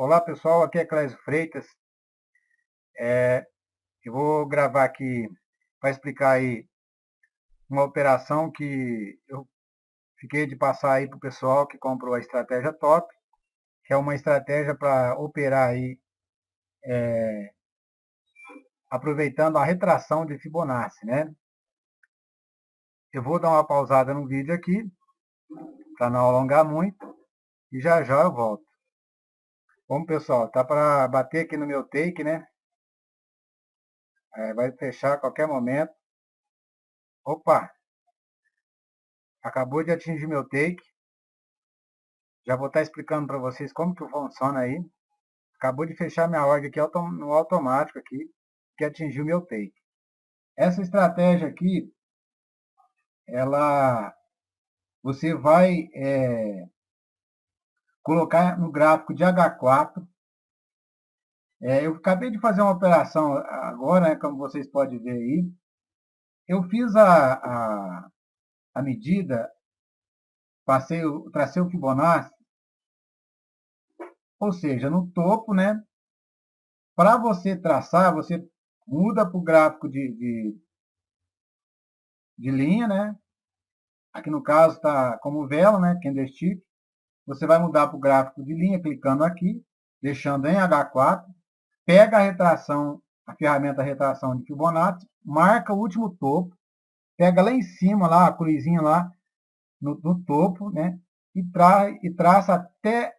Olá pessoal, aqui é Clésio Freitas. Eu vou gravar aqui para explicar aí uma operação que eu fiquei de passar aí para o pessoal que comprou a estratégia top, que é uma estratégia para operar aí aproveitando a retração de Fibonacci, né? Eu vou dar uma pausada no vídeo aqui para não alongar muito e já já eu volto. Bom pessoal, tá para bater aqui no meu take, né? Vai fechar a qualquer momento. Opa, acabou de atingir meu take. Já vou estar explicando para vocês como que funciona aí. Acabou de fechar minha ordem aqui no automático aqui, que atingiu meu take. Essa estratégia aqui, você vai colocar no gráfico de H4. Eu acabei de fazer uma operação agora, né, como vocês podem ver aí. Eu fiz a medida, tracei o Fibonacci, ou seja, no topo, né? Para você traçar, você muda para o gráfico de linha, né? Aqui no caso está como vela, né? Candlestick. Você vai mudar para o gráfico de linha, clicando aqui, deixando em H4, pega a retração, a ferramenta retração de Fibonacci, marca o último topo, pega lá em cima, lá, a cruzinha lá no topo, né? E traça até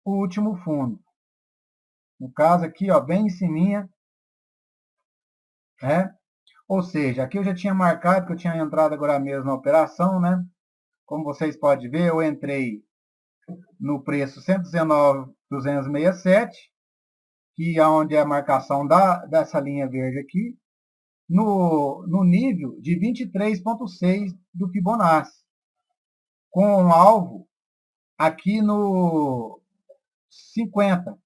o último fundo. No caso aqui, ó, bem em cima, né? Ou seja, aqui eu já tinha marcado que eu tinha entrado agora mesmo na operação, né? Como vocês podem ver, eu entrei no preço 119.267, que é onde é a marcação dessa linha verde aqui, no nível de 23,6 do Fibonacci, com um alvo aqui no 50.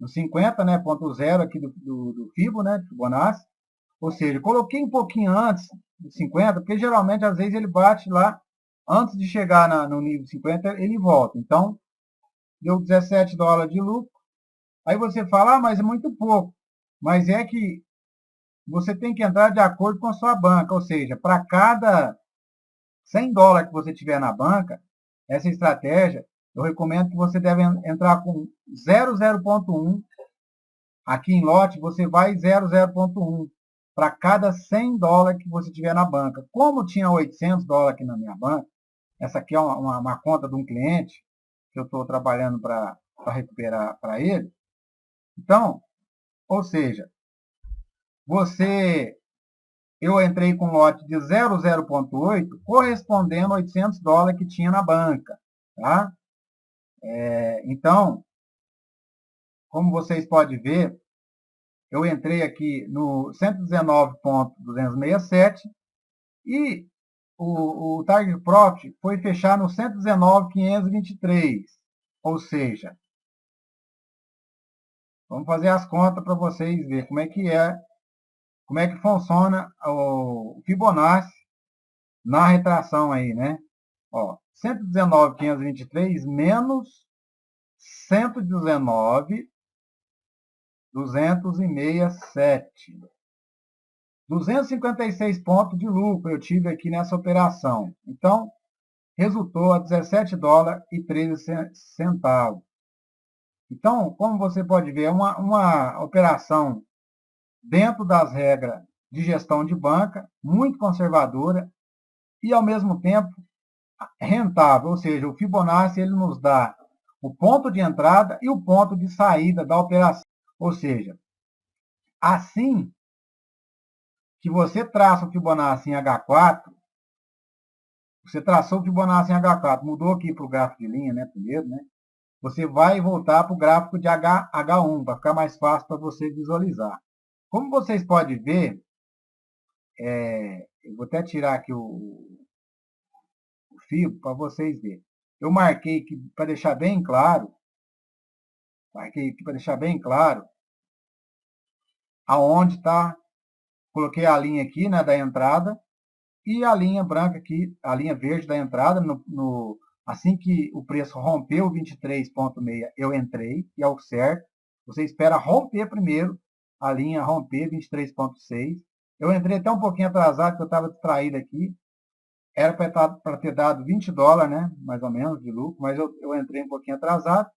No 50, né, ponto zero aqui do Fibo, né, Fibonacci. Ou seja, coloquei um pouquinho antes do 50, porque geralmente, às vezes, ele bate lá, antes de chegar no nível 50, ele volta. Então, deu 17 dólares de lucro. Aí você fala, mas é muito pouco. Mas é que você tem que entrar de acordo com a sua banca. Ou seja, para cada 100 dólares que você tiver na banca, essa estratégia, eu recomendo que você deve entrar com 0,0.1. Aqui em lote, você vai 0,0.1 para cada 100 dólares que você tiver na banca. Como tinha 800 dólares aqui na minha banca, essa aqui é uma conta de um cliente que eu estou trabalhando para recuperar para ele. Então, ou seja, eu entrei com um lote de 0,0.8, correspondendo a 800 dólares que tinha na banca. Tá? Então, como vocês podem ver, eu entrei aqui no 119.267 e o target profit foi fechar no 119.523. Ou seja, vamos fazer as contas para vocês verem como é que funciona o Fibonacci na retração aí, né? Ó, 119.523 menos 119.267. 256 pontos de lucro eu tive aqui nessa operação. Então, resultou a 17 dólares e 13 centavos. Então, como você pode ver, é uma operação dentro das regras de gestão de banca, muito conservadora e, ao mesmo tempo, rentável. Ou seja, o Fibonacci ele nos dá o ponto de entrada e o ponto de saída da operação. Ou seja, assim que você traça o Fibonacci em H4, você traçou o Fibonacci em H4, mudou aqui para o gráfico de linha, né, primeiro, né? Você vai voltar para o gráfico de H1, para ficar mais fácil para você visualizar. Como vocês podem ver, eu vou até tirar aqui o fio para vocês verem. Eu marquei aqui para deixar bem claro, aonde está, coloquei a linha aqui, né, da entrada, e a linha branca aqui, a linha verde da entrada, Assim que o preço rompeu 23,6, eu entrei, e é o certo. Você espera romper primeiro, a linha romper 23,6. Eu entrei até um pouquinho atrasado, porque eu estava distraído aqui. Era para ter dado $20, né? Mais ou menos, de lucro, mas eu entrei um pouquinho atrasado,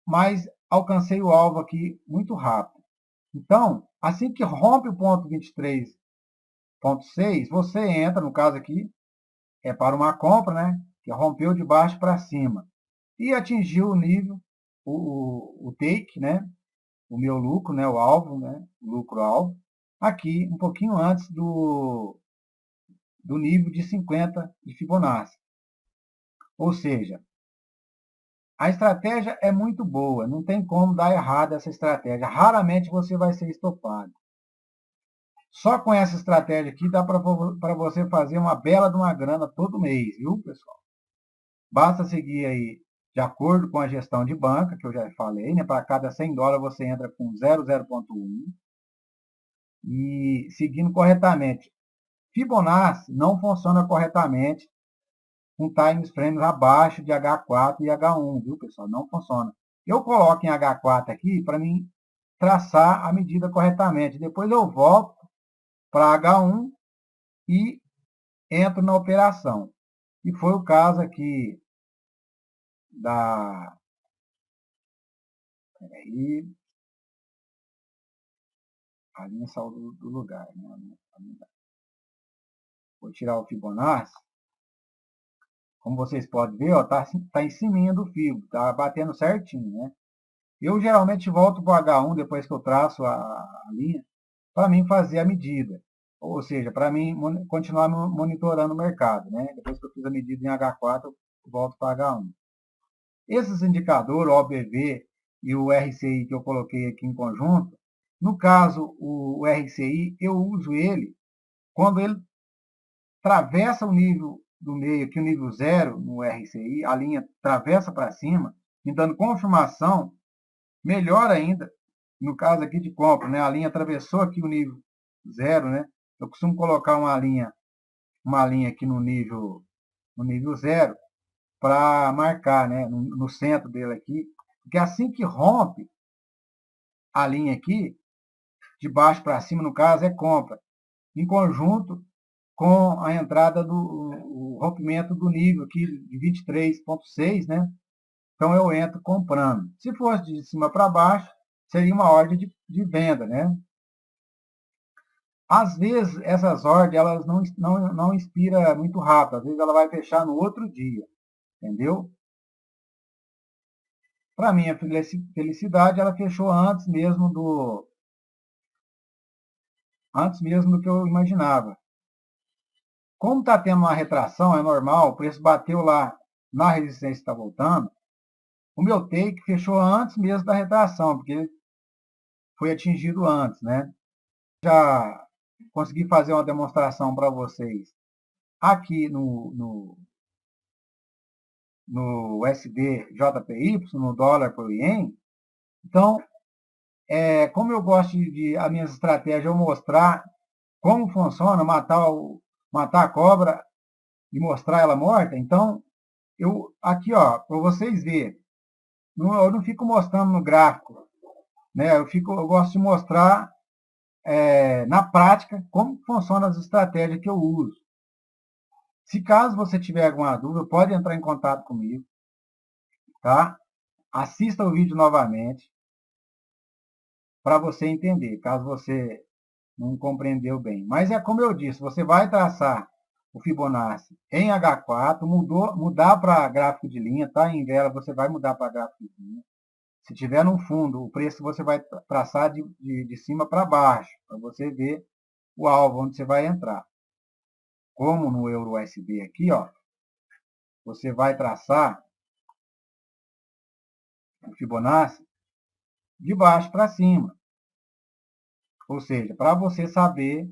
mas alcancei o alvo aqui muito rápido. Então, assim que rompe o ponto 23,6, você entra, no caso aqui, é para uma compra, né? Que rompeu de baixo para cima e atingiu o nível, o take, né? O meu lucro, né? O alvo, né? O lucro-alvo, aqui um pouquinho antes do nível de 50 de Fibonacci. Ou seja, a estratégia é muito boa, não tem como dar errado essa estratégia. Raramente você vai ser estopado. Só com essa estratégia aqui dá para você fazer uma bela de uma grana todo mês, viu, pessoal? Basta seguir aí de acordo com a gestão de banca, que eu já falei, né? Para cada $100 você entra com 0,0,1 e seguindo corretamente. Fibonacci não funciona corretamente com time frames abaixo de H4 e H1, viu, pessoal? Não funciona. Eu coloco em H4 aqui para mim traçar a medida corretamente. Depois eu volto para H1 e entro na operação. E foi o caso aqui da... Peraí, a linha saiu do lugar, né? Vou tirar o Fibonacci. Como vocês podem ver, tá em cima do fio, tá batendo certinho, né? Eu geralmente volto para o H1 depois que eu traço a linha, para mim fazer a medida. Ou seja, para mim continuar monitorando o mercado, né? Depois que eu fiz a medida em H4, eu volto para H1. Esses indicadores, o OBV e o RCI que eu coloquei aqui em conjunto, no caso, o RCI, eu uso ele quando ele atravessa o nível do meio, aqui o nível 0 no RCI, a linha atravessa para cima, me dando confirmação, melhor ainda, no caso aqui de compra, né? A linha atravessou aqui o nível 0, né? Eu costumo colocar uma linha aqui no nível 0 para marcar, né? No centro dele aqui, porque assim que rompe a linha aqui, de baixo para cima, no caso, é compra, em conjunto com a entrada o rompimento do nível aqui de 23,6, né? Então eu entro comprando. Se fosse de cima para baixo, seria uma ordem de venda, né? Às vezes essas ordens elas não inspiram muito rápido, às vezes ela vai fechar no outro dia, entendeu? Para minha felicidade, ela fechou antes mesmo do que eu imaginava. Como está tendo uma retração, é normal, o preço bateu lá na resistência está voltando, o meu take fechou antes mesmo da retração, porque ele foi atingido antes, né? Já consegui fazer uma demonstração para vocês aqui no USD JPY, no dólar por ien. Então, como eu gosto as minhas estratégias, eu mostrar como funciona, matar a cobra e mostrar ela morta, então, aqui, ó, para vocês verem, eu não fico mostrando no gráfico, né? Eu gosto de mostrar na prática como funcionam as estratégias que eu uso. Se caso você tiver alguma dúvida, pode entrar em contato comigo, tá? Assista o vídeo novamente para você entender, caso você não compreendeu bem. Mas é como eu disse, você vai traçar o Fibonacci em H4, mudar para gráfico de linha, tá? Em vela você vai mudar para gráfico de linha. Se tiver no fundo, o preço você vai traçar de cima para baixo, para você ver o alvo onde você vai entrar. Como no Euro USD aqui, ó, você vai traçar o Fibonacci de baixo para cima. Ou seja, para você saber,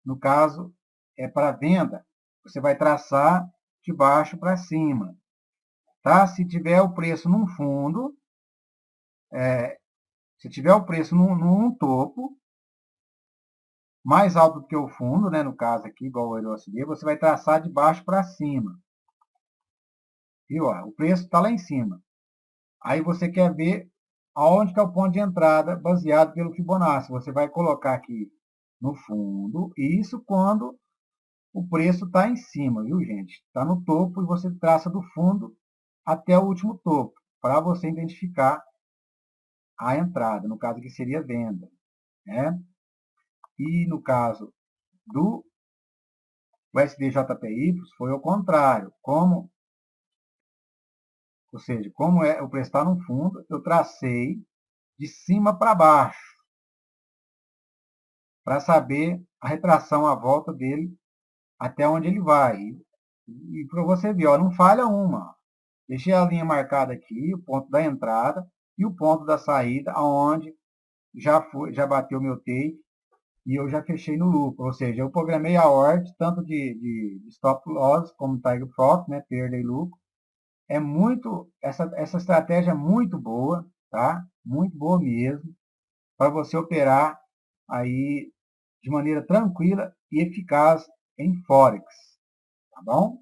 no caso, é para venda, você vai traçar de baixo para cima. Tá? Se tiver o preço num fundo, se tiver o preço num topo, mais alto do que o fundo, né, no caso aqui, igual o LOSD, você vai traçar de baixo para cima. Viu? O preço está lá em cima. Aí você quer ver aonde que é o ponto de entrada baseado pelo Fibonacci. Você vai colocar aqui no fundo, e isso quando o preço está em cima, viu, gente? Está no topo e você traça do fundo até o último topo, para você identificar a entrada, no caso que seria venda, né? E no caso do SDJPY foi ao contrário, ou seja, como o preço está no fundo, eu tracei de cima para baixo, para saber a retração à volta dele até onde ele vai. E para você ver, ó, não falha uma. Deixei a linha marcada aqui, o ponto da entrada e o ponto da saída, aonde já bateu meu take e eu já fechei no lucro. Ou seja, eu programei a ordem tanto de stop loss como target profit, né, perda e lucro. Essa estratégia é muito boa, tá? Muito boa mesmo, para você operar aí de maneira tranquila e eficaz em Forex, tá bom?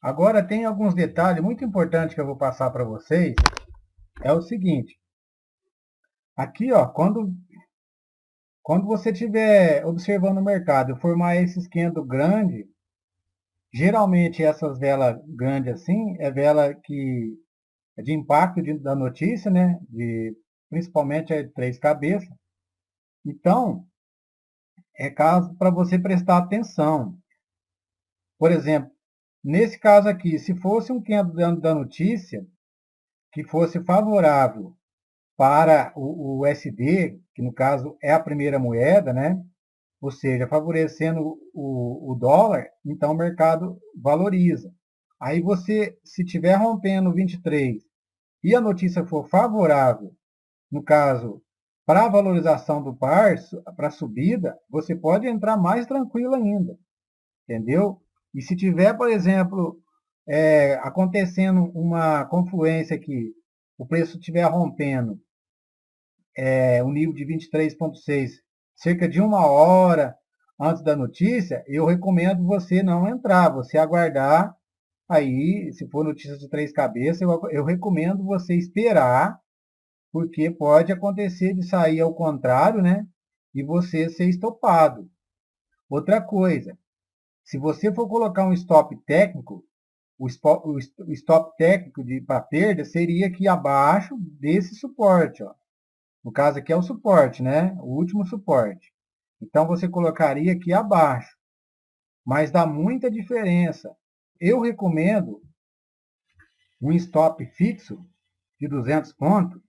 Agora tem alguns detalhes muito importantes que eu vou passar para vocês. É o seguinte, aqui ó, quando você estiver observando o mercado e formar esse esquema grande, geralmente essas velas grandes assim, é vela que é de impacto da notícia, né? Principalmente é de três cabeças. Então, é caso para você prestar atenção. Por exemplo, nesse caso aqui, se fosse um candle da notícia que fosse favorável para o USD, que no caso é a primeira moeda, né? Ou seja, favorecendo o dólar, então o mercado valoriza. Aí você, se tiver rompendo 23 e a notícia for favorável, no caso, para a valorização do par, para a subida, você pode entrar mais tranquilo ainda, entendeu? E se tiver, por exemplo, acontecendo uma confluência que o preço estiver rompendo o nível de 23,6 cerca de uma hora antes da notícia, eu recomendo você não entrar, você aguardar. Aí, se for notícia de três cabeças, eu recomendo você esperar, porque pode acontecer de sair ao contrário, né? E você ser estopado. Outra coisa, se você for colocar um stop técnico, o stop técnico para perda seria aqui abaixo desse suporte, ó. No caso aqui é o suporte, né? O último suporte. Então você colocaria aqui abaixo. Mas dá muita diferença. Eu recomendo um stop fixo de 200 pontos,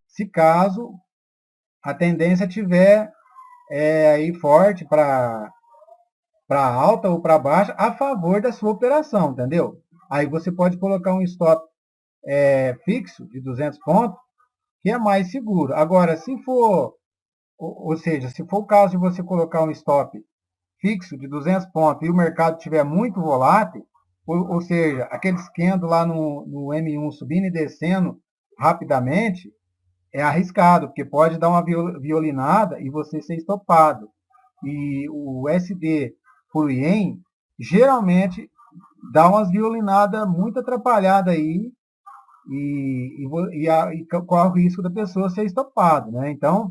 se caso a tendência tiver aí forte para alta ou para baixa a favor da sua operação, entendeu? Aí você pode colocar um stop fixo de 200 pontos, que é mais seguro. Agora, se for, ou seja, se for o caso de você colocar um stop fixo de 200 pontos e o mercado estiver muito volátil, ou seja, aquele esquendo lá no M1 subindo e descendo rapidamente, é arriscado, porque pode dar uma violinada e você ser estopado. E o SD por ien, geralmente, dá umas violinadas muito atrapalhadas aí e corre o risco da pessoa ser estopado, né? Então,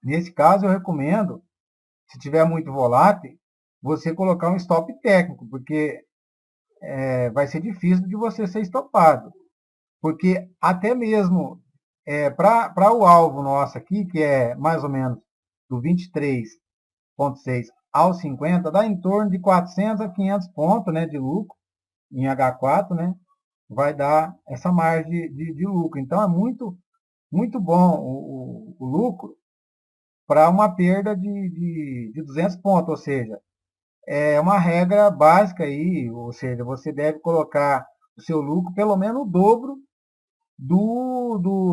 nesse caso, eu recomendo, se tiver muito volátil, você colocar um stop técnico, porque vai ser difícil de você ser estopado. Porque até mesmo para o alvo nosso aqui, que é mais ou menos do 23,6 ao 50, dá em torno de 400 a 500 pontos, né, de lucro em H4, né? Vai dar essa margem de lucro. Então é muito bom o lucro para uma perda de 200 pontos, ou seja, é uma regra básica aí, ou seja, você deve colocar o seu lucro pelo menos o dobro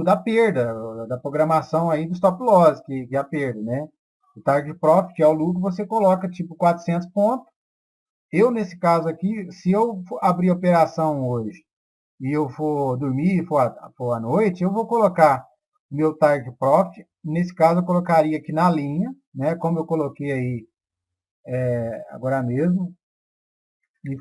da perda, da programação aí do stop loss, que é a perda, né? O target profit, que é o lucro, você coloca tipo 400 pontos. Eu, nesse caso aqui, se eu abrir a operação hoje e eu for dormir, for à noite, eu vou colocar meu target profit. Nesse caso, eu colocaria aqui na linha, né? Como eu coloquei aí agora mesmo, e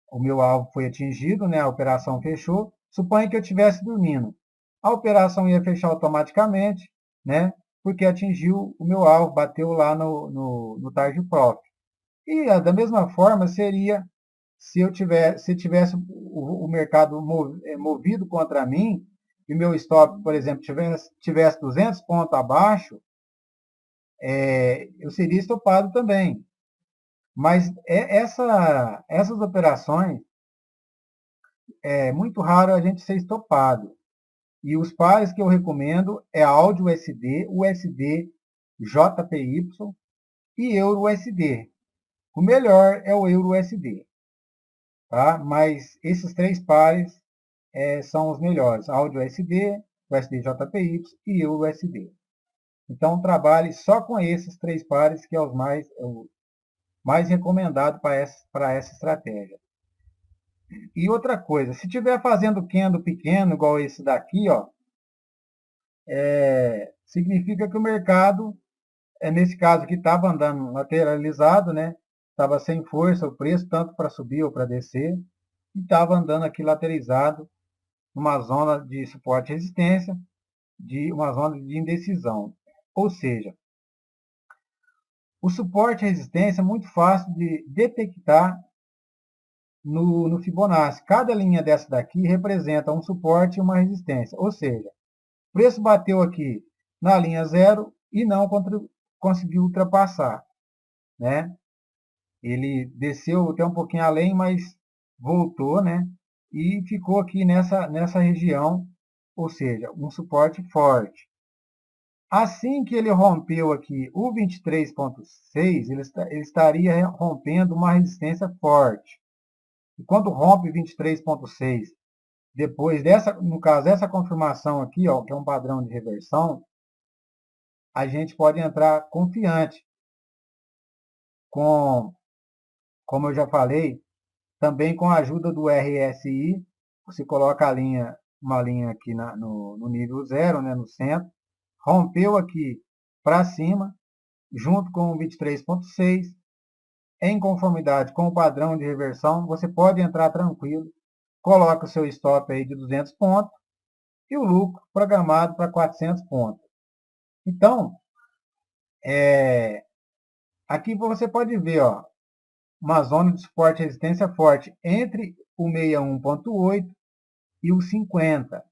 o meu alvo foi atingido, né? A operação fechou. Suponha que eu estivesse dormindo. A operação ia fechar automaticamente, né? Porque atingiu o meu alvo, bateu lá no target profit. E da mesma forma seria se tivesse o mercado movido contra mim e meu stop, por exemplo, tivesse 200 pontos abaixo, eu seria estopado também. Mas essas operações, é muito raro a gente ser estopado. E os pares que eu recomendo é áudio USD, USD JPY e Euro USD. O melhor é o Euro USD, tá? Mas esses três pares são os melhores: áudio USD, USD JPY e Euro USD. Então trabalhe só com esses três pares, que é o mais recomendado para essa estratégia. E outra coisa, se estiver fazendo candle pequeno, igual esse daqui, ó, significa que o mercado, nesse caso aqui, estava andando lateralizado, né? Estava sem força o preço, tanto para subir ou para descer, e estava andando aqui lateralizado, numa zona de suporte e resistência, de uma zona de indecisão. Ou seja, o suporte e resistência é muito fácil de detectar no Fibonacci. Cada linha dessa daqui representa um suporte e uma resistência. Ou seja, o preço bateu aqui na linha zero e não conseguiu ultrapassar, né? Ele desceu até um pouquinho além, mas voltou, né? E ficou aqui nessa região, ou seja, um suporte forte. Assim que ele rompeu aqui o 23,6, ele estaria rompendo uma resistência forte. E quando rompe 23,6, depois no caso, dessa confirmação aqui, ó, que é um padrão de reversão, a gente pode entrar confiante como eu já falei, também com a ajuda do RSI, você coloca uma linha aqui no nível zero, né, no centro, rompeu aqui para cima, junto com o 23,6, em conformidade com o padrão de reversão, você pode entrar tranquilo, coloca o seu stop aí de 200 pontos e o lucro programado para 400 pontos. Então, aqui você pode ver, ó, uma zona de suporte e resistência forte entre o 61,8 e o 50.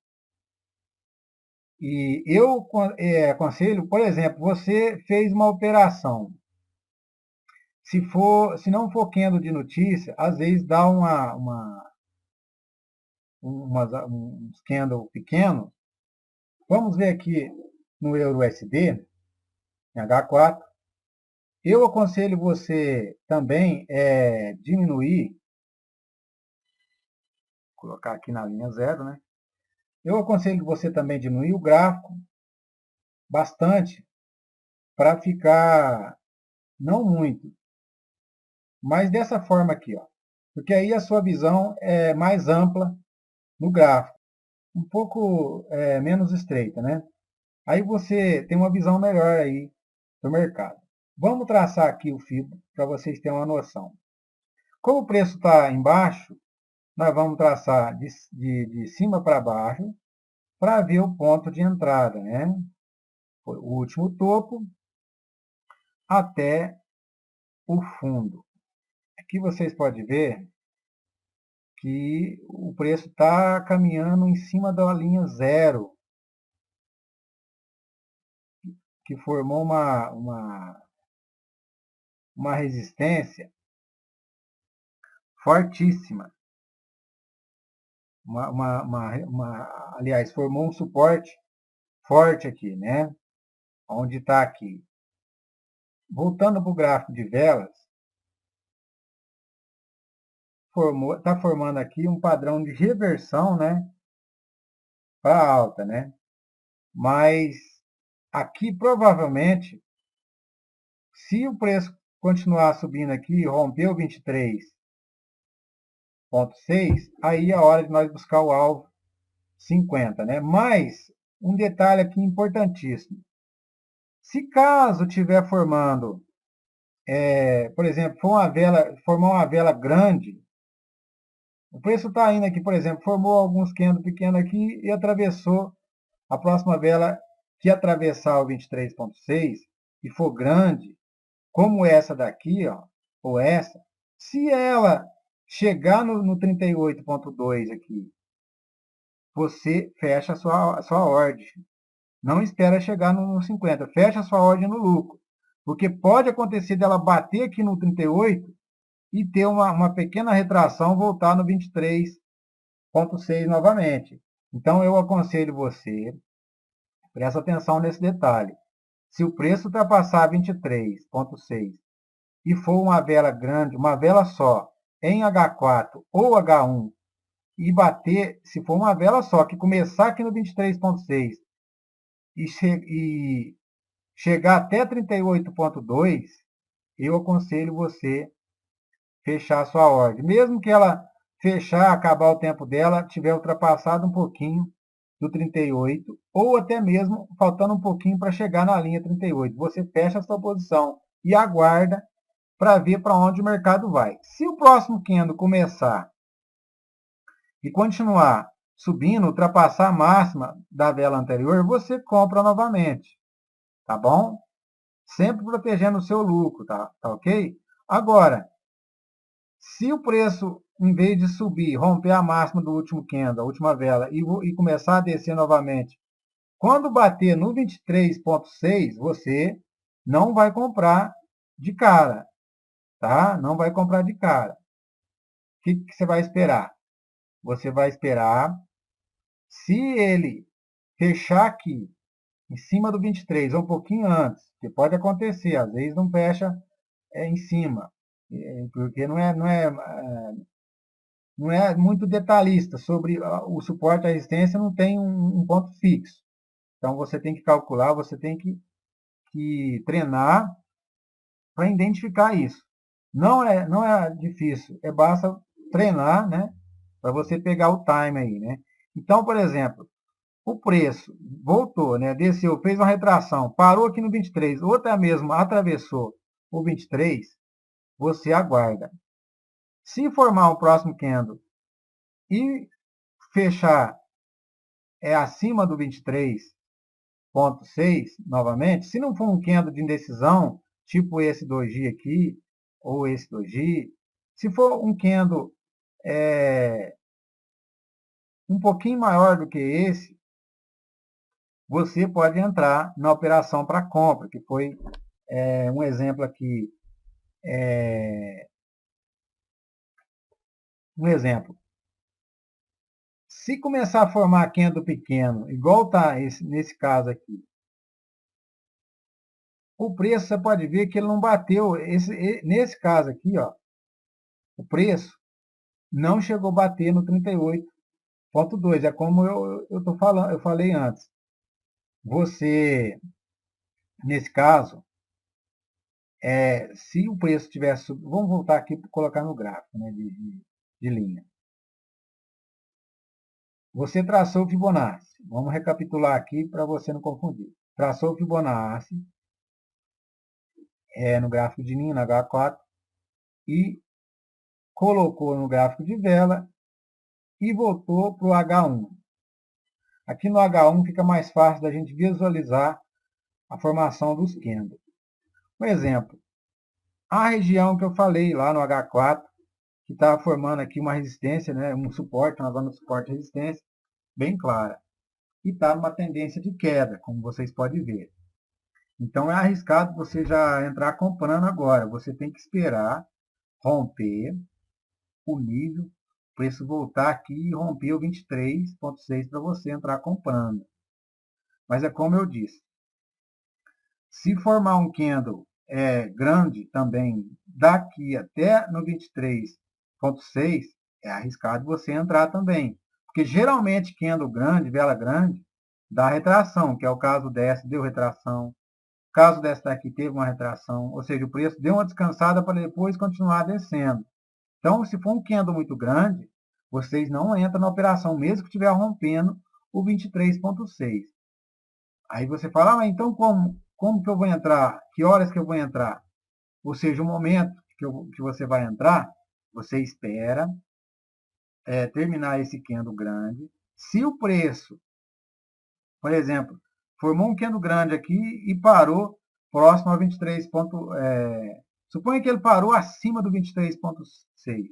E eu aconselho, por exemplo, você fez uma operação. Se não for candle de notícia, às vezes dá uns candle pequeno. Vamos ver aqui no Euro USD, H4. Eu aconselho você também diminuir, colocar aqui na linha zero, né? Eu aconselho você também diminuir o gráfico bastante para ficar, não muito, mas dessa forma aqui, ó. Porque aí a sua visão é mais ampla no gráfico, um pouco menos estreita, né? Aí você tem uma visão melhor aí do mercado. Vamos traçar aqui o FIBO para vocês terem uma noção. Como o preço está embaixo, nós vamos traçar de cima para baixo para ver o ponto de entrada, né? O último topo até o fundo. Aqui vocês podem ver que o preço está caminhando em cima da linha zero, que formou uma resistência fortíssima. Aliás, formou um suporte forte aqui, né? Onde está aqui. Voltando para o gráfico de velas, está formando aqui um padrão de reversão, né? Para alta, né? Mas aqui provavelmente, se o preço continuar subindo aqui, romper o 23,6, aí é a hora de nós buscar o alvo 50, né? Mas um detalhe aqui importantíssimo. Se caso estiver formando, por exemplo, formar uma vela grande, o preço está indo aqui, por exemplo, formou alguns candles pequenos aqui e atravessou a próxima vela que atravessar o 23,6 e for grande, como essa daqui, ó, ou essa, se ela chegar no 38,2 aqui, você fecha a sua ordem. Não espera chegar no 50, fecha a sua ordem no lucro. Porque pode acontecer dela bater aqui no 38 e ter uma pequena retração, voltar no 23,6 novamente. Então, eu aconselho você, presta atenção nesse detalhe. Se o preço ultrapassar 23,6 e for uma vela grande, uma vela só, em H4 ou H1, e bater, se for uma vela só, que começar aqui no 23,6 e chegar até 38,2, eu aconselho você fechar a sua ordem. Mesmo que ela fechar, acabar o tempo dela, tiver ultrapassado um pouquinho do 38, ou até mesmo faltando um pouquinho para chegar na linha 38. Você fecha a sua posição e aguarda para ver para onde o mercado vai. Se o próximo candle começar e continuar subindo, ultrapassar a máxima da vela anterior, você compra novamente, tá bom? Sempre protegendo o seu lucro, tá ok? Agora, se o preço, em vez de subir, romper a máxima do último candle, a última vela, e começar a descer novamente, quando bater no 23,6, você não vai comprar de cara, tá? Não vai comprar de cara. O que você vai esperar? Você vai esperar, se ele fechar aqui, em cima do 23, ou um pouquinho antes, que pode acontecer, às vezes não fecha em cima, porque não é muito detalhista sobre o suporte à resistência, não tem um ponto fixo. Então você tem que calcular, você tem que treinar para identificar isso. Não é difícil, basta treinar, né, para você pegar o time aí, né? Então, por exemplo, o preço voltou, né, desceu, fez uma retração, parou aqui no 23, ou até mesmo atravessou o 23, você aguarda. Se formar um próximo candle e fechar acima do 23,6 novamente, se não for um candle de indecisão, tipo esse doji aqui, ou esse doji, se for um candle um pouquinho maior do que esse, você pode entrar na operação para compra, que foi um exemplo aqui. Um exemplo. Se começar a formar candle pequeno, igual está nesse caso aqui, o preço você pode ver que ele não bateu. Nesse caso aqui, ó, o preço não chegou a bater no 38,2. É como eu tô falando, eu falei antes. Você, nesse caso, se o preço tivesse subido, vamos voltar aqui para colocar no gráfico, né, de linha. Você traçou o Fibonacci. Vamos recapitular aqui para você não confundir. Traçou o Fibonacci no gráfico de linha, na H4, e colocou no gráfico de vela e voltou para o H1. Aqui no H1 fica mais fácil da gente visualizar a formação dos candles. Por exemplo, a região que eu falei lá no H4, que está formando aqui uma resistência, né, um suporte, uma zona de suporte e resistência, bem clara. E está numa tendência de queda, como vocês podem ver. Então é arriscado você já entrar comprando agora. Você tem que esperar romper o nível, o preço voltar aqui e romper o 23,6 para você entrar comprando. Mas é como eu disse, se formar um candle grande também daqui até no 23,6, é arriscado você entrar também. Porque geralmente candle grande, vela grande, dá retração, que é o caso dessa, deu retração. O caso dessa daqui teve uma retração, ou seja, o preço deu uma descansada para depois continuar descendo. Então, se for um candle muito grande, vocês não entram na operação, mesmo que estiver rompendo o 23,6. Aí você fala, ah, então como que eu vou entrar? Que horas que eu vou entrar? Ou seja, o momento que você vai entrar, você espera terminar esse candle grande. Se o preço, por exemplo, formou um candle grande aqui e parou próximo a 23 ponto, suponha que ele parou acima do 23,6,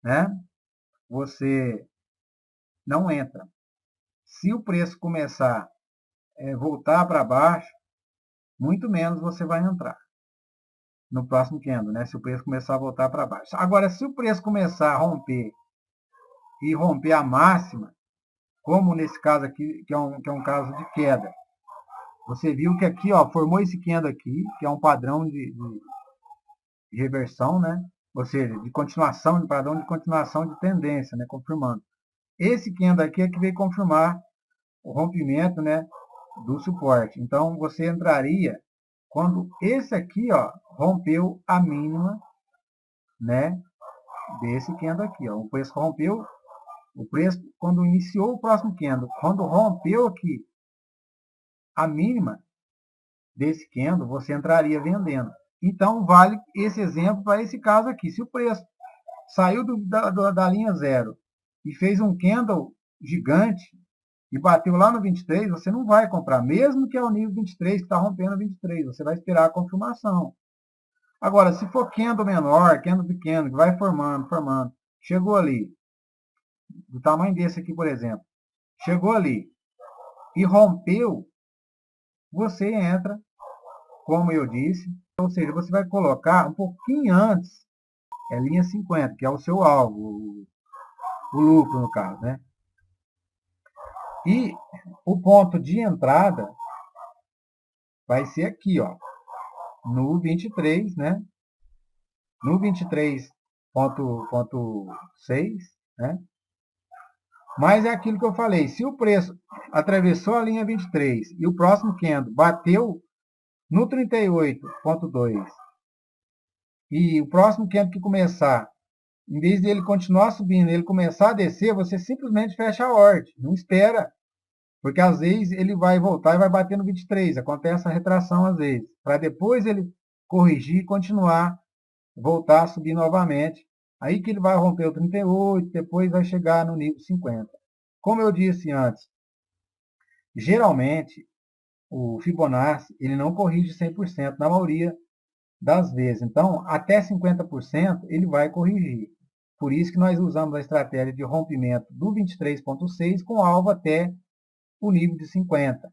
né? Você não entra. Se o preço começar a voltar para baixo, muito menos você vai entrar no próximo candle, né? Se o preço começar a voltar para baixo. Agora, se o preço começar a romper e romper a máxima, como nesse caso aqui, que é um caso de queda, você viu que aqui, ó, formou esse candle aqui, que é um padrão de reversão, né? Ou seja, de continuação, de padrão de continuação de tendência, né? Confirmando. Esse candle aqui é que veio confirmar o rompimento, né? Do suporte. Então, você entraria quando esse aqui, ó, rompeu a mínima, né? Desse candle aqui, ó. O preço rompeu, o preço quando iniciou o próximo candle, quando rompeu aqui a mínima desse candle, você entraria vendendo. Então, vale esse exemplo para esse caso aqui. Se o preço saiu da linha zero e fez um candle gigante e bateu lá no 23, você não vai comprar, mesmo que é o nível 23 que está rompendo 23, você vai esperar a confirmação. Agora, se for candle menor, candle pequeno, que vai formando, chegou ali, do tamanho desse aqui, por exemplo, chegou ali e rompeu, você entra, como eu disse, ou seja, você vai colocar um pouquinho antes, linha 50, que é o seu alvo, o lucro no caso, né? E o ponto de entrada vai ser aqui, ó, no 23, né? No 23,6, né? Mas é aquilo que eu falei, se o preço atravessou a linha 23 e o próximo candle bateu no 38,2 e o próximo candle que começar, em vez dele continuar subindo, ele começar a descer, você simplesmente fecha a ordem, não espera, porque às vezes ele vai voltar e vai bater no 23, acontece a retração às vezes, para depois ele corrigir e continuar, voltar a subir novamente, aí que ele vai romper o 38, depois vai chegar no nível 50. Como eu disse antes, geralmente o Fibonacci ele não corrige 100% na maioria das vezes. Então, até 50% ele vai corrigir. Por isso que nós usamos a estratégia de rompimento do 23,6 com alvo até o nível de 50,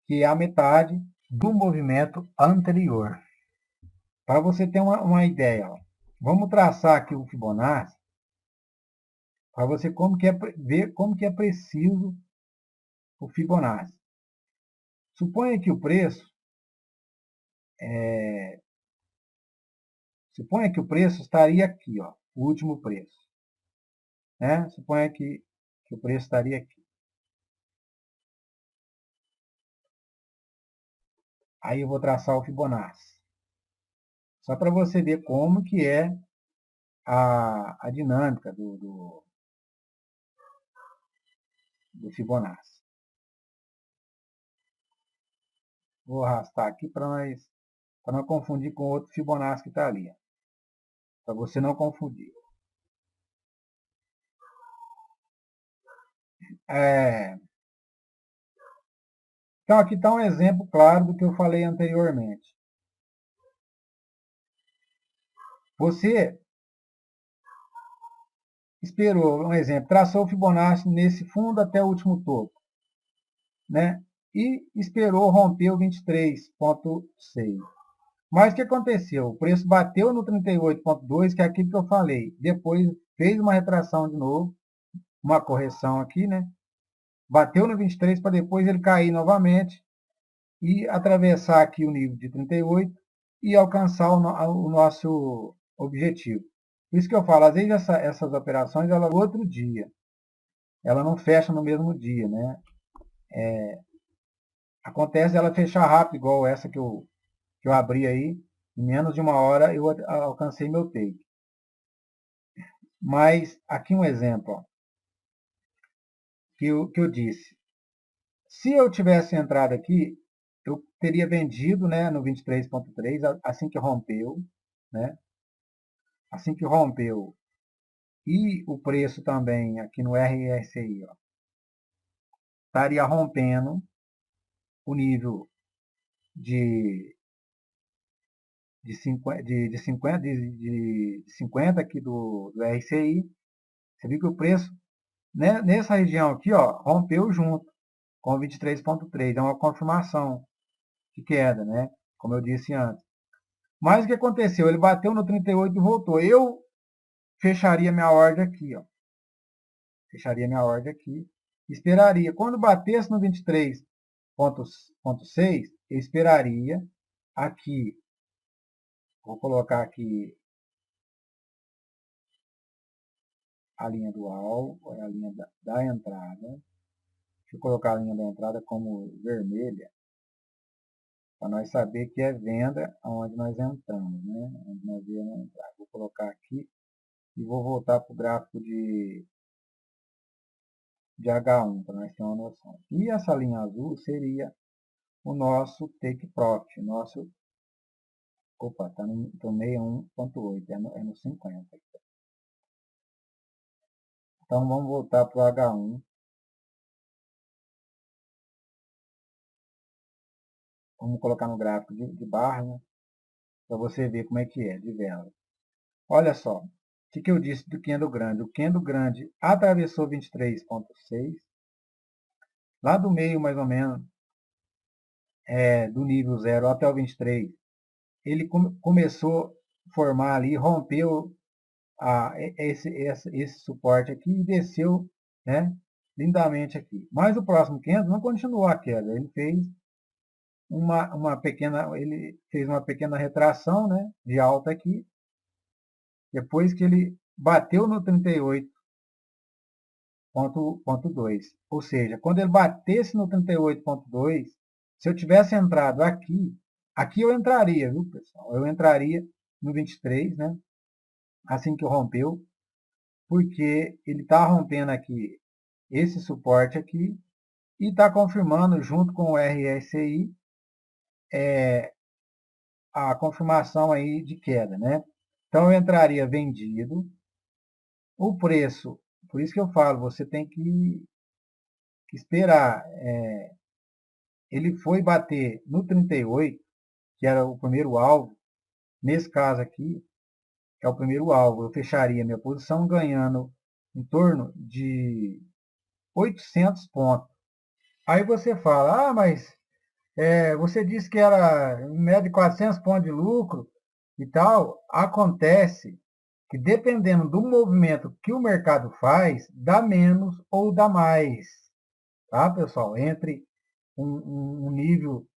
que é a metade do movimento anterior. Para você ter uma ideia, ó, vamos traçar aqui o Fibonacci para você ver como que é preciso o Fibonacci. Suponha que o preço estaria aqui, ó, o último preço, né? Suponha que o preço estaria aqui. Aí eu vou traçar o Fibonacci. Só para você ver como que é a dinâmica do Fibonacci. Vou arrastar aqui para não confundir com outro Fibonacci que está ali. Para você não confundir. Então, aqui está um exemplo claro do que eu falei anteriormente. Você esperou, um exemplo, traçou o Fibonacci nesse fundo até o último topo, né? E esperou romper o 23,6. Mas o que aconteceu? O preço bateu no 38,2, que é aquilo que eu falei. Depois fez uma retração de novo, uma correção aqui, né? Bateu no 23 para depois ele cair novamente e atravessar aqui o nível de 38 e alcançar o nosso objetivo. Por isso que eu falo, às vezes essas operações, ela outro dia. Ela não fecha no mesmo dia, né? Acontece ela fechar rápido, igual essa que eu abri aí. Em menos de uma hora eu alcancei meu take. Mas aqui um exemplo, ó, que eu disse. Se eu tivesse entrado aqui, eu teria vendido, né, no 23,3 assim que rompeu, né? Assim que rompeu. E o preço também aqui no RSI, ó, estaria rompendo o nível de, de 50, de 50 aqui do RCI. Você viu que o preço, né, nessa região aqui, ó, rompeu junto com 23,3. É uma confirmação de queda, né? Como eu disse antes. Mas o que aconteceu? Ele bateu no 38 e voltou. Eu fecharia minha ordem aqui, ó. Fecharia minha ordem aqui. Esperaria. Quando batesse no 23,6, eu esperaria aqui. Vou colocar aqui a linha do alvo, a linha da entrada. Deixa eu colocar a linha da entrada como vermelha, para nós saber que é venda onde nós entramos, né? Onde nós viemos entrar. Vou colocar aqui e vou voltar para o gráfico de H1, para nós termos uma noção. E essa linha azul seria o nosso take profit, nosso... Opa, está no 61,8, é no 50. Então vamos voltar para o H1. Vamos colocar no gráfico de barra, né? Para você ver como é que é, de vela. Olha só, o que eu disse do candle grande? O candle grande atravessou 23,6. Lá do meio, mais ou menos, do nível 0 até o 23, ele começou a formar ali, rompeu esse suporte aqui e desceu, né, lindamente aqui. Mas o próximo candle não continuou a queda, ele fez uma pequena retração, né, de alta aqui, depois que ele bateu no 38,2. Ou seja, quando ele batesse no 38,2, se eu tivesse entrado aqui eu entraria, viu, pessoal? Eu entraria no 23, né? Assim que rompeu, porque ele está rompendo aqui esse suporte aqui e está confirmando junto com o RSI a confirmação aí de queda, né? Então eu entraria vendido. O preço, por isso que eu falo, você tem que esperar. Ele foi bater no 38, que era o primeiro alvo. Nesse caso aqui, é o primeiro alvo. Eu fecharia minha posição ganhando em torno de 800 pontos. Aí você fala, mas você disse que era em média de 400 pontos de lucro e tal. Acontece que dependendo do movimento que o mercado faz, dá menos ou dá mais. Tá, pessoal? Entre um nível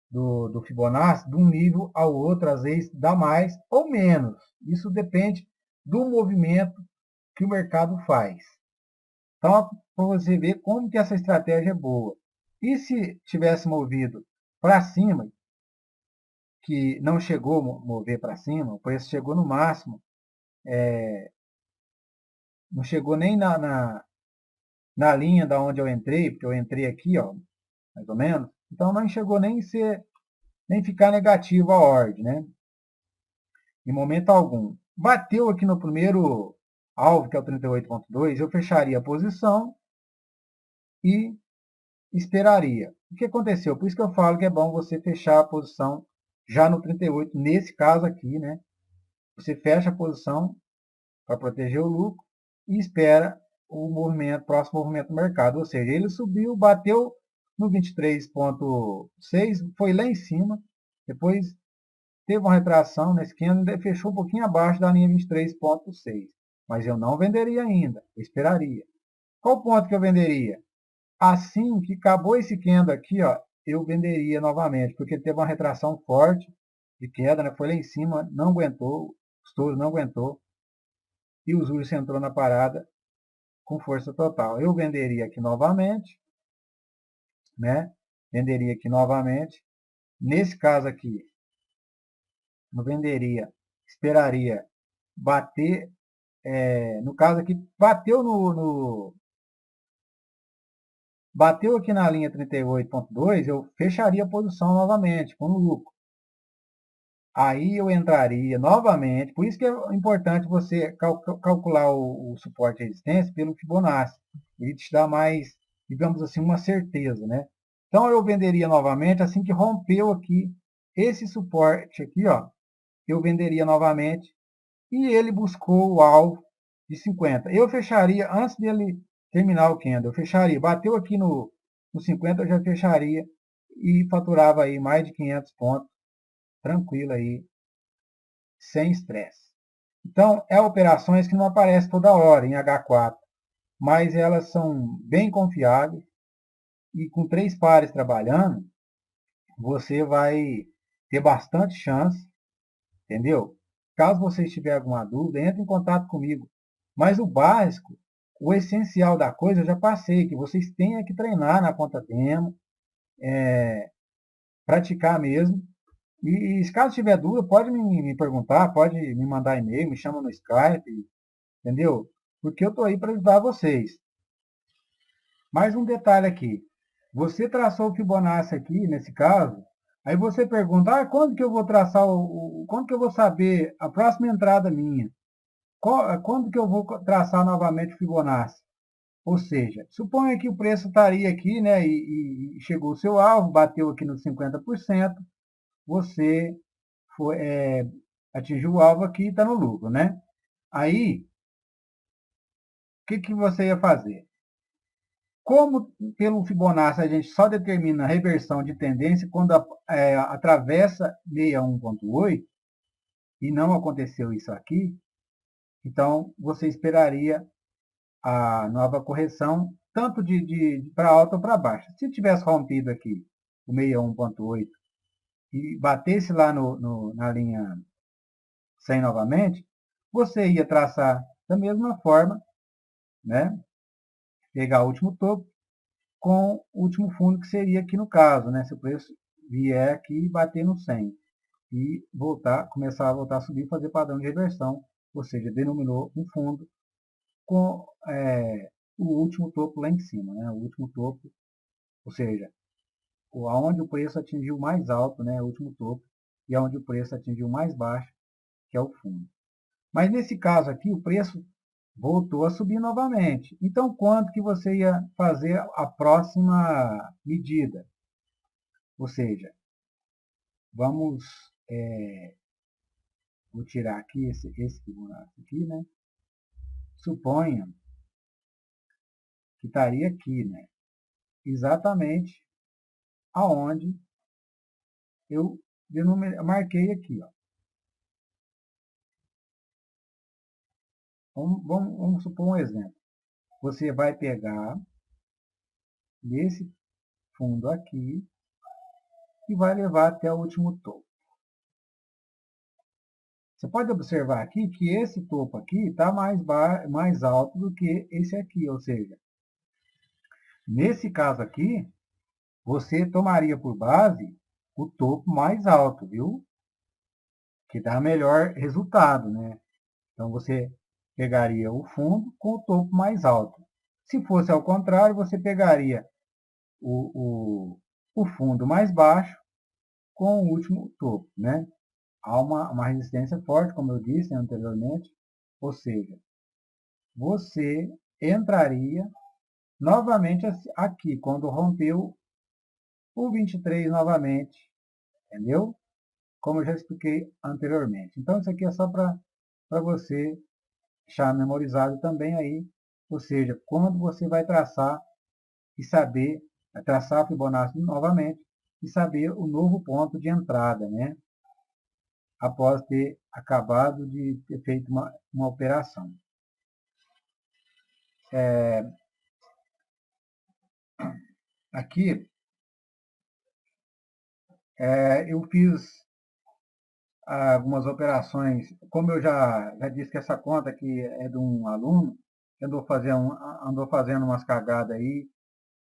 do Fibonacci, de um nível ao outro, às vezes dá mais ou menos. Isso depende do movimento que o mercado faz. Então, para você ver como que essa estratégia é boa. E se tivesse movido para cima, que não chegou a mover para cima, o preço chegou no máximo, não chegou nem na linha da onde eu entrei, porque eu entrei aqui, ó, mais ou menos, então não chegou nem ficar negativo a ordem, né? Em momento algum. Bateu aqui no primeiro alvo, que é o 38,2, eu fecharia a posição e esperaria. O que aconteceu? Por isso que eu falo que é bom você fechar a posição já no 38, nesse caso aqui, né? Você fecha a posição para proteger o lucro e espera o movimento, próximo movimento do mercado. Ou seja, ele subiu, bateu no 23,6, foi lá em cima, depois teve uma retração nesse candle, fechou um pouquinho abaixo da linha 23,6. Mas eu não venderia ainda, eu esperaria. Qual o ponto que eu venderia? Assim que acabou esse candle aqui, ó, eu venderia novamente, porque teve uma retração forte de queda, né? Foi lá em cima, não aguentou, o estouro não aguentou, e o juros entrou na parada com força total. Eu venderia aqui novamente, né? Venderia aqui novamente. Nesse caso aqui, não venderia, esperaria bater, no caso aqui, bateu Bateu aqui na linha 38,2, eu fecharia a posição novamente, com lucro. Aí eu entraria novamente, por isso que é importante você calcular o suporte e resistência pelo Fibonacci. Ele te dá mais, digamos assim, uma certeza, né? Então eu venderia novamente assim que rompeu aqui esse suporte aqui, ó. Eu venderia novamente e ele buscou o alvo de 50. Eu fecharia antes dele terminar o candle. Eu fecharia, bateu aqui no 50, eu já fecharia e faturava aí mais de 500 pontos, tranquilo aí, sem estresse. Então, é operações que não aparecem toda hora em H4, mas elas são bem confiáveis e com 3 pares trabalhando, você vai ter bastante chance, entendeu? Caso você tiver alguma dúvida, entre em contato comigo. Mas o básico, o essencial da coisa, eu já passei, que vocês tenham que treinar na conta demo, praticar mesmo. E caso tiver dúvida, pode me perguntar, pode me mandar e-mail, me chama no Skype, entendeu? Porque eu estou aí para ajudar vocês. Mais um detalhe aqui. Você traçou o Fibonacci aqui, nesse caso, aí você pergunta, quando que eu vou traçar, quando que eu vou saber a próxima entrada minha? Quando que eu vou traçar novamente o Fibonacci? Ou seja, suponha que o preço estaria aqui, né, e chegou o seu alvo, bateu aqui nos 50%, você foi, atingiu o alvo aqui e está no lucro, né? Aí, o que você ia fazer? Como pelo Fibonacci a gente só determina a reversão de tendência quando atravessa 61,8 e não aconteceu isso aqui, então você esperaria a nova correção tanto para alta ou para baixa. Se tivesse rompido aqui o 61,8 e batesse lá na linha 100 novamente, você ia traçar da mesma forma, né? Pegar o último topo com o último fundo, que seria aqui no caso, né? Se o preço vier aqui e bater no 100 e começar a voltar a subir, fazer padrão de reversão, ou seja, denominou um fundo com o último topo lá em cima, né? O último topo, ou seja, aonde o preço atingiu mais alto, né? O último topo, e aonde o preço atingiu mais baixo, que é o fundo. Mas nesse caso aqui, o preço voltou a subir novamente. Então, quanto que você ia fazer a próxima medida? Ou seja, vamos, vou tirar aqui esse Fibonacci aqui, né? Suponha que estaria aqui, né? Exatamente aonde eu marquei aqui, ó. Vamos supor um exemplo. Você vai pegar esse fundo aqui e vai levar até o último topo. Você pode observar aqui que esse topo aqui está mais alto do que esse aqui, ou seja, nesse caso aqui, você tomaria por base o topo mais alto, viu? Que dá melhor resultado, né? Então você pegaria o fundo com o topo mais alto. Se fosse ao contrário, você pegaria o fundo mais baixo com o último topo, né? Há uma resistência forte, como eu disse anteriormente, ou seja, você entraria novamente aqui, quando rompeu o 23 novamente, entendeu? Como eu já expliquei anteriormente. Então, isso aqui é só para você deixar memorizado também aí, ou seja, quando você vai traçar e saber, traçar a Fibonacci novamente e saber o novo ponto de entrada, né? Após ter acabado de ter feito uma operação. Aqui, eu fiz algumas operações, como eu já disse que essa conta aqui é de um aluno, andou fazendo umas cagadas aí,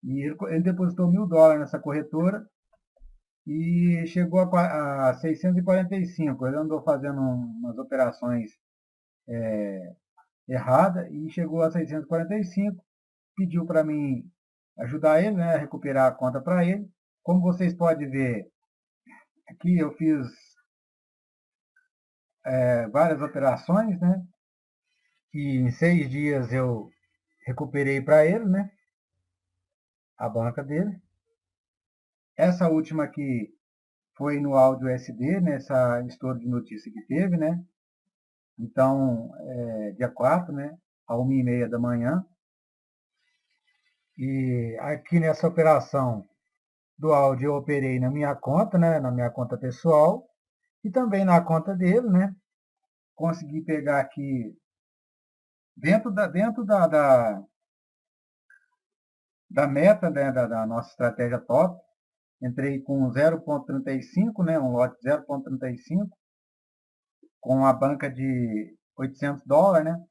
e ele depositou $1.000 nessa corretora e chegou a 645. Ele andou fazendo umas operações erradas e chegou a 645, pediu para mim ajudar ele, né, a recuperar a conta para ele. Como vocês podem ver, aqui eu fiz várias operações, né? E em 6 dias eu recuperei para ele, né? A banca dele. Essa última aqui foi no áudio SD, nessa estouro de notícia que teve, né? Então, dia 4, né? A 1h30 da manhã. E aqui nessa operação do áudio eu operei na minha conta, né? Na minha conta pessoal. E também na conta dele, né? Consegui pegar aqui dentro da meta, né, da nossa estratégia top. Entrei com 0,35, né, um lote 0,35, com a banca de $800, né?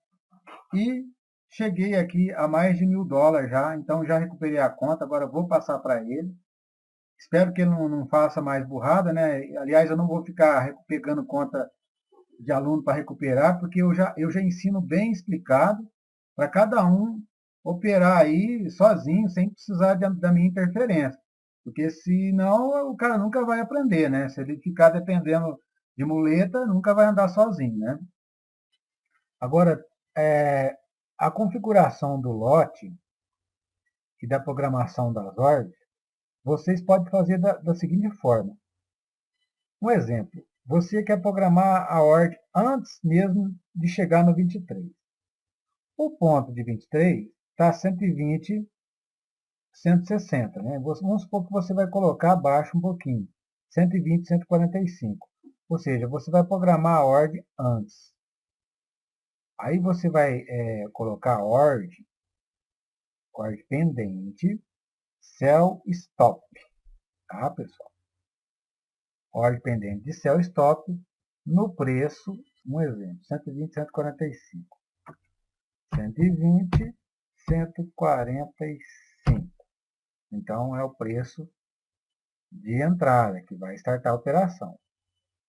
E cheguei aqui a mais de $1.000 já, então já recuperei a conta, agora vou passar para ele. Espero que ele não faça mais burrada, né? Aliás, eu não vou ficar pegando conta de aluno para recuperar, porque eu já ensino bem explicado para cada um operar aí sozinho, sem precisar da minha interferência. Porque senão o cara nunca vai aprender, né? Se ele ficar dependendo de muleta, nunca vai andar sozinho, né? Agora, a configuração do lote e da programação das ordens, vocês podem fazer da seguinte forma. Um exemplo, você quer programar a ordem antes mesmo de chegar no 23. O ponto de 23 está 120, 160, né? Vamos supor que você vai colocar abaixo um pouquinho, 120, 145. Ou seja, você vai programar a ordem antes. Aí você vai colocar a ordem pendente, sell stop, tá, pessoal? Ordem pendente de sell stop no preço, um exemplo, 120, 145. 120, 145. Então, é o preço de entrada, que vai startar a operação.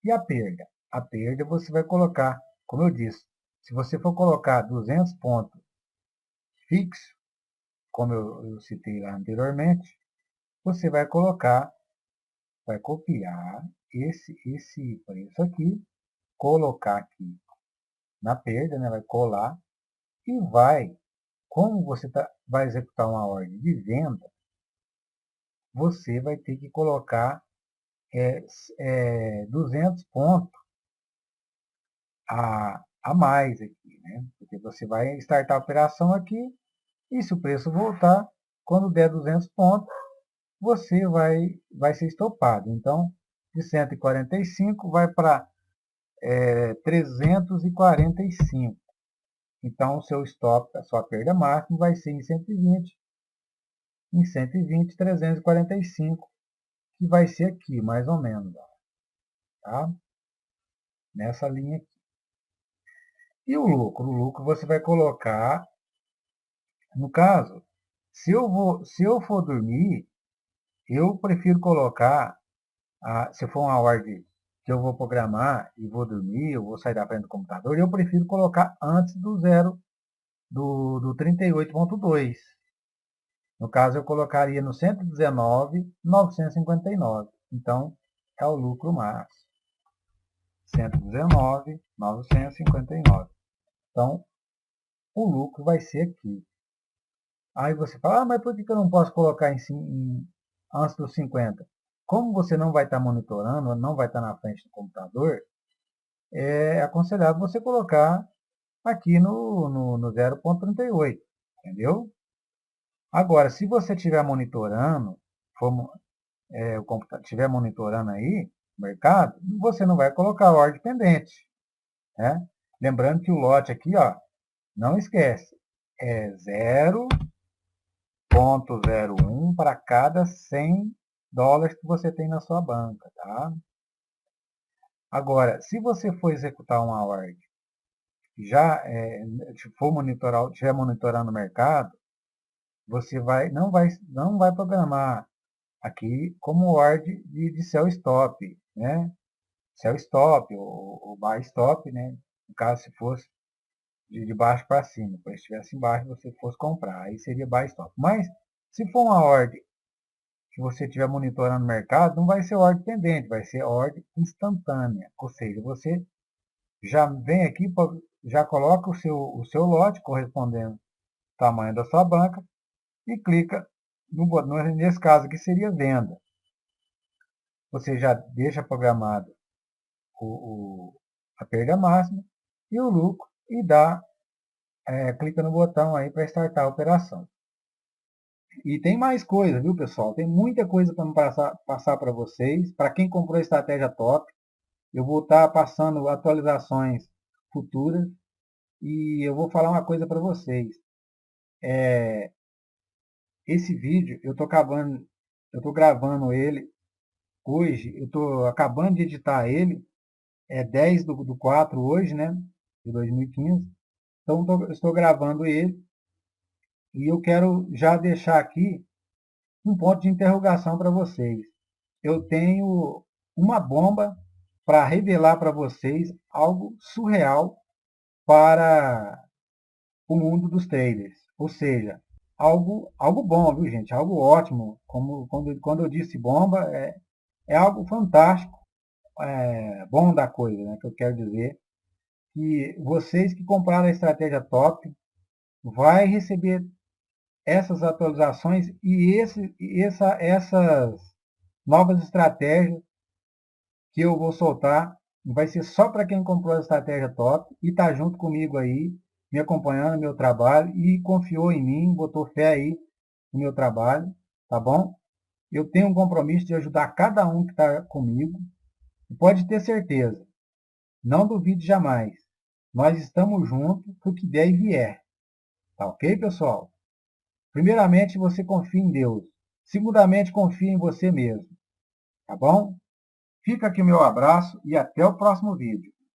E a perda? A perda você vai colocar, como eu disse, se você for colocar 200 pontos fixo, como eu citei lá anteriormente, você vai colocar, vai copiar esse preço aqui, colocar aqui na perda, né, vai colar, e vai, como você vai executar uma ordem de venda, você vai ter que colocar 200 pontos a mais aqui, né? Porque você vai startar a operação aqui e se o preço voltar, quando der 200 pontos, você vai ser estopado. Então, de 145 vai para 345. Então, o seu stop, a sua perda máxima vai ser em 120. Em 120, 345, que vai ser aqui, mais ou menos. Tá? Nessa linha aqui. E o lucro? O lucro você vai colocar, no caso, se eu for dormir, eu prefiro colocar, se for uma ordem que eu vou programar e vou dormir, eu vou sair da frente do computador, eu prefiro colocar antes do zero, do 38.2. No caso, eu colocaria no 119.959. Então, é o lucro máximo. 119.959. Então, o lucro vai ser aqui. Aí você fala, mas por que eu não posso colocar antes dos 50? Como você não vai estar monitorando, não vai estar na frente do computador, é aconselhável você colocar aqui no 0,38, entendeu? Agora, se você estiver monitorando, o computador estiver monitorando aí o mercado, você não vai colocar a ordem pendente, né? Lembrando que o lote aqui, ó, não esquece, é 0,01 para cada $100 que você tem na sua banca, tá? Agora, se você for executar uma ordem, já estiver monitorando o mercado, você não vai programar aqui como ordem de sell stop, né? Sell stop ou buy stop, né? No caso, se fosse de baixo para cima, se estivesse embaixo, você fosse comprar, aí seria buy stop. Mas Se for uma ordem que você estiver monitorando o mercado, não vai ser ordem pendente, vai ser ordem instantânea. Ou seja, você já vem aqui, já coloca o seu lote correspondendo ao tamanho da sua banca e clica nesse caso aqui seria venda. Você já deixa programado a perda máxima e o lucro e clica no botão aí para startar a operação. E tem mais coisa, viu, pessoal? Tem muita coisa para passar para vocês. Para quem comprou a estratégia top, eu vou estar passando atualizações futuras e eu vou falar uma coisa para vocês. Esse vídeo eu estou gravando ele hoje, eu estou acabando de editar ele, é 10 do 4 hoje, né, de 2015. Então eu estou gravando ele e eu quero já deixar aqui um ponto de interrogação para vocês. Eu tenho uma bomba para revelar para vocês algo surreal para o mundo dos traders. Ou seja, algo bom, viu, gente? Algo ótimo. Quando eu disse bomba, é algo fantástico, bom da coisa, né? Que eu quero dizer que vocês que compraram a estratégia top vai receber essas atualizações e essas novas estratégias que eu vou soltar. Vai ser só para quem comprou a estratégia top e está junto comigo aí, me acompanhando no meu trabalho e confiou em mim, botou fé aí no meu trabalho, tá bom? Eu tenho um compromisso de ajudar cada um que está comigo. E pode ter certeza, não duvide jamais. Nós estamos juntos para o que der e vier. Tá ok, pessoal? Primeiramente, você confia em Deus. Segundamente, confia em você mesmo. Tá bom? Fica aqui o meu abraço e até o próximo vídeo.